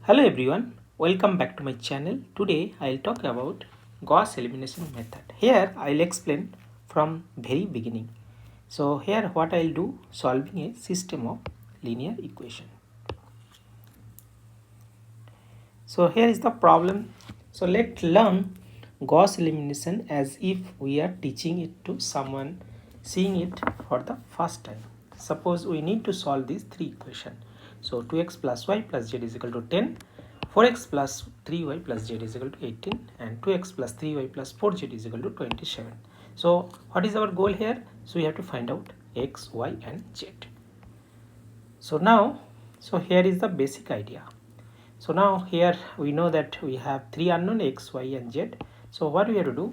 Hello everyone, welcome back to my channel. Today I'll talk about Gauss Elimination Method. Here I'll explain from very beginning. So here what I'll do, solving a system of linear equation. So here is the problem. So let's learn Gauss elimination as if we are teaching it to someone seeing it for the first time. Suppose we need to solve these three equations. So 2x plus y plus z is equal to 10, 4x plus 3y plus z is equal to 18, and 2x plus 3y plus 4z is equal to 27. So what is our goal here? So we have to find out x, y and z. So here is the basic idea. So now here we know that we have three unknown x, y and z. So what we have to do?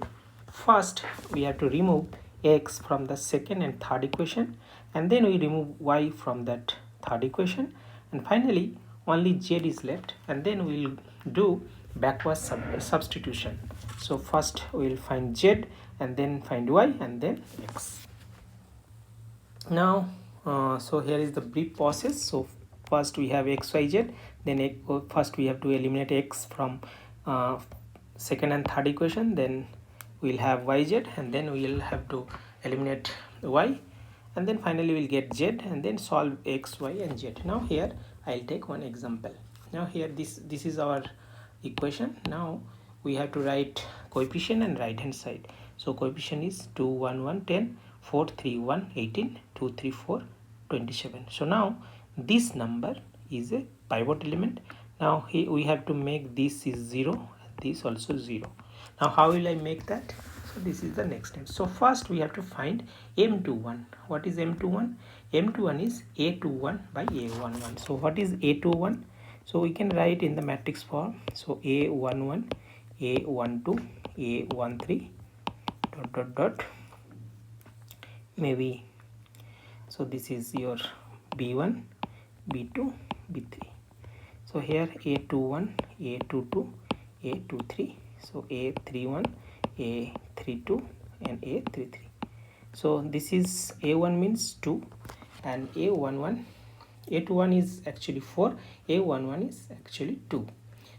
First we have to remove x from the second and third equation, and then we remove y from that third equation, and finally only z is left, and then we will do backward substitution. So first we will find z and then find y and then x. Now so here is the brief process. So first we have x, y, z, then first we have to eliminate x from second and third equation, then we'll have y, z, and then we'll have to eliminate y, and then finally we'll get z, and then solve x, y and z. Now here I'll take one example. Now here this is our equation. Now we have to write coefficient and right hand side. So coefficient is 2, 1, 1, 10, 4, 3, 1, 18, 2, 3, 4, 27. So now this number is a pivot element. Now here we have to make this is 0, this also 0. Now how will I make that? So this is the next step. So first we have to find m21. What is m21? m21 is a21 by a11. So what is a21? So we can write in the matrix form. So a11, a12, a13 dot maybe. So this is your b1, b2, b3. So here a21, a22, a23. So a31, a32 and a33. So this is a1 means 2, and a11, a21 is actually 4, a11 is actually 2.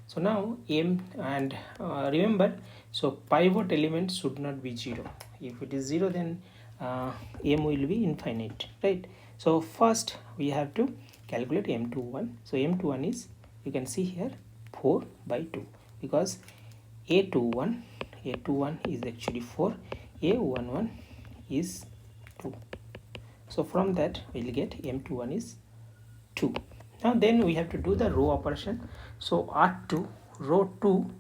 So now m, and remember, so pivot element should not be 0. If it is 0, then m will be infinite, right? So first we have to calculate m21. So m21 is, you can see here, 4 by 2, because a21 is actually 4, a11 is 2. So from that we'll get m21 is 2. Now then we have to do the row operation. So r2, row 2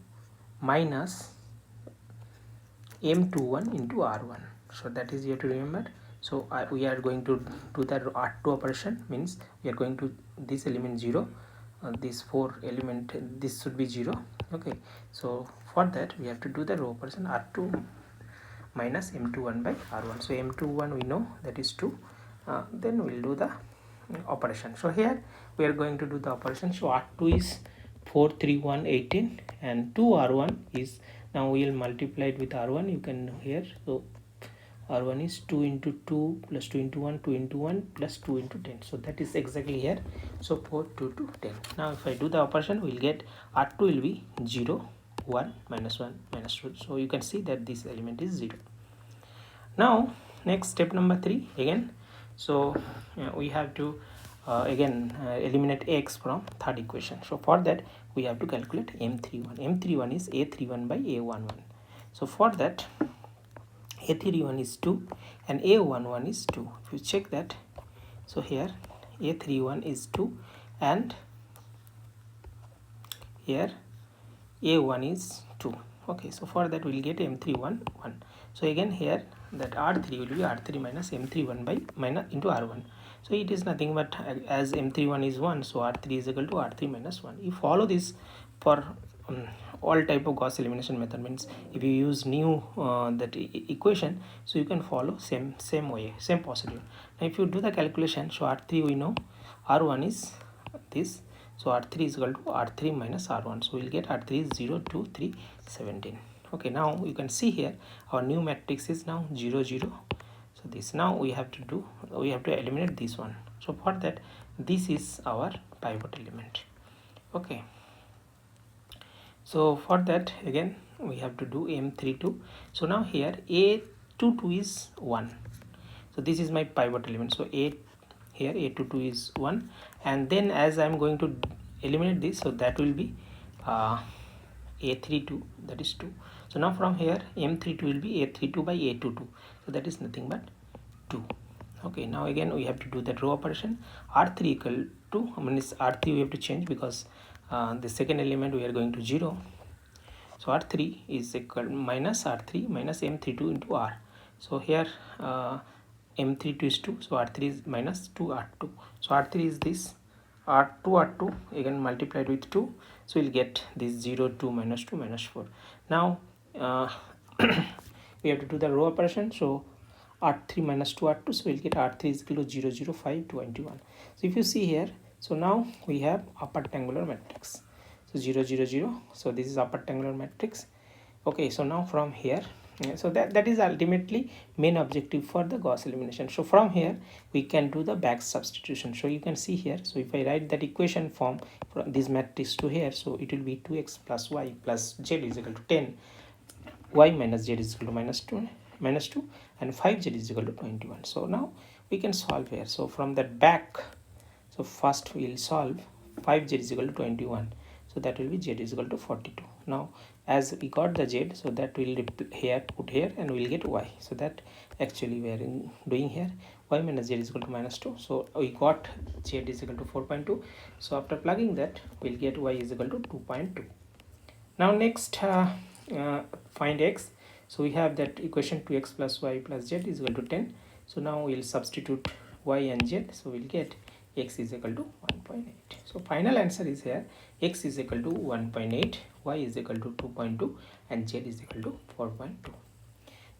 minus m21 into r1. So that is, you have to remember. So we are going to do the r2 operation, means we are going to this element 0, this 4 element, this should be 0. Okay, so for that we have to do the row operation, r2 minus m21 by r1. So m21 we know that is 2. Then we'll do the operation. So here we are going to do the operation. So r2 is 4, 3, 1, 18, and 2r1 is, now we will multiply it with r1. You can here, so r1 is 2 into 2 plus 2 into 1, 2 into 1 plus 2 into 10. So that is exactly here. So 4, 2 to 10. Now if I do the operation, we'll get r2 will be 0, 1, minus 1, minus 2. So you can see that this element is 0. Now next, step number 3 again. So we have to again eliminate x from third equation. So for that we have to calculate m31. m31 is a31 by a11. So for that a31 is 2 and a11 is 2. If you check that, so here a31 is 2 and here a1 is 2. Okay, so for that we'll get m31 1. So again here that r3 will be r3 minus m31 by minus into r1. So it is nothing but, as m31 is 1, so r3 is equal to r3 minus 1. You follow this for all type of Gauss elimination method, means if you use new that equation, so you can follow same way, same procedure. Now if you do the calculation, so r3 we know, r1 is this, so r3 is equal to r3 minus r1. So we'll get r3 is 0, 2, 3, 17. Okay, now you can see here our new matrix is now 0, 0. So this, now we have to eliminate this one. So for that, this is our pivot element. Okay, So for that again we have to do m32. So now here a22 is 1. So this is my pivot element. So a here a22 is 1, and then as I'm going to eliminate this, so that will be a32, that is 2. So now from here m32 will be a32 by a22, so that is nothing but 2. Okay, now again we have to do that row operation. R3 equal to, I mean, R3 we have to change because the second element we are going to 0. So R3 is equal minus R3 minus M32 into R. So here M32 is 2, so R3 is minus 2 R2. So R3 is this, R2 again multiplied with 2, so we'll get this 0, 2 minus 2 minus 4. Now we have to do the row operation. So R3 minus 2 R2, so we'll get R3 is equal to 0, 0, 5, 21. So if you see here, so now we have upper rectangular matrix. So 0, 0, 0, so this is upper rectangular matrix. Okay, so now from here, so that is ultimately main objective for the Gauss elimination. So from here we can do the back substitution. So you can see here, so if I write that equation form from this matrix to here, so it will be 2x plus y plus z is equal to 10, y minus z is equal to minus 2, and 5z is equal to 21. So now we can solve here. So from that back, so first we will solve 5z is equal to 21, so that will be z is equal to 42. Now as we got the z, so that will here put here and we will get y. So that actually we are doing here, y minus z is equal to minus 2, so we got z is equal to 4.2. so after plugging that we'll get y is equal to 2.2. now next find x. So we have that equation 2x plus y plus z is equal to 10. So now we'll substitute y and z, so we'll get x is equal to 1.8. so final answer is here, x is equal to 1.8, y is equal to 2.2, and z is equal to 4.2.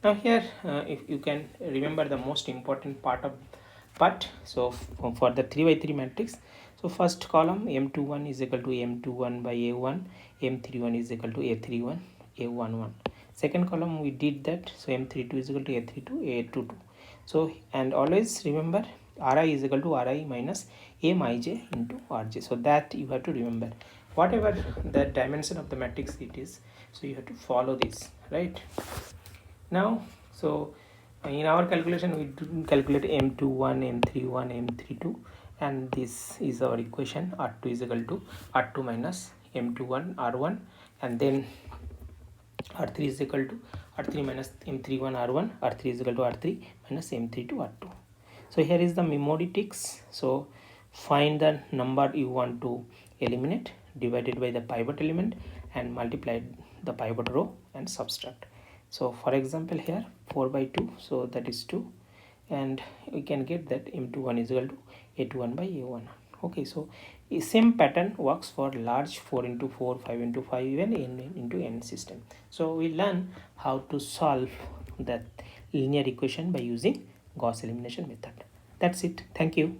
now here if you can remember the most important part, so for the 3 by 3 matrix, so first column m21 is equal to m21 by a1, m31 is equal to a31, a11. Second column we did that, so m32 is equal to a32, a22. So and always remember ri is equal to ri minus mij into rj. So that you have to remember, whatever the dimension of the matrix it is, so you have to follow this, right? Now so in our calculation we didn't calculate m21, m31, m32, and this is our equation, r2 is equal to r2 minus m21 r1, and then r3 is equal to r3 minus m31 r1, r3 is equal to r3 minus m32 r2. so here is the memory tricks. So find the number you want to eliminate, divided by the pivot element, and multiply the pivot row and subtract. So for example here 4 by 2, so that is 2, and we can get that m21 is equal to a21 by a1. okay, so the same pattern works for large 4 into 4, 5 into 5, even n into n system. So we learn how to solve that linear equation by using Gauss elimination method. That's it. Thank you.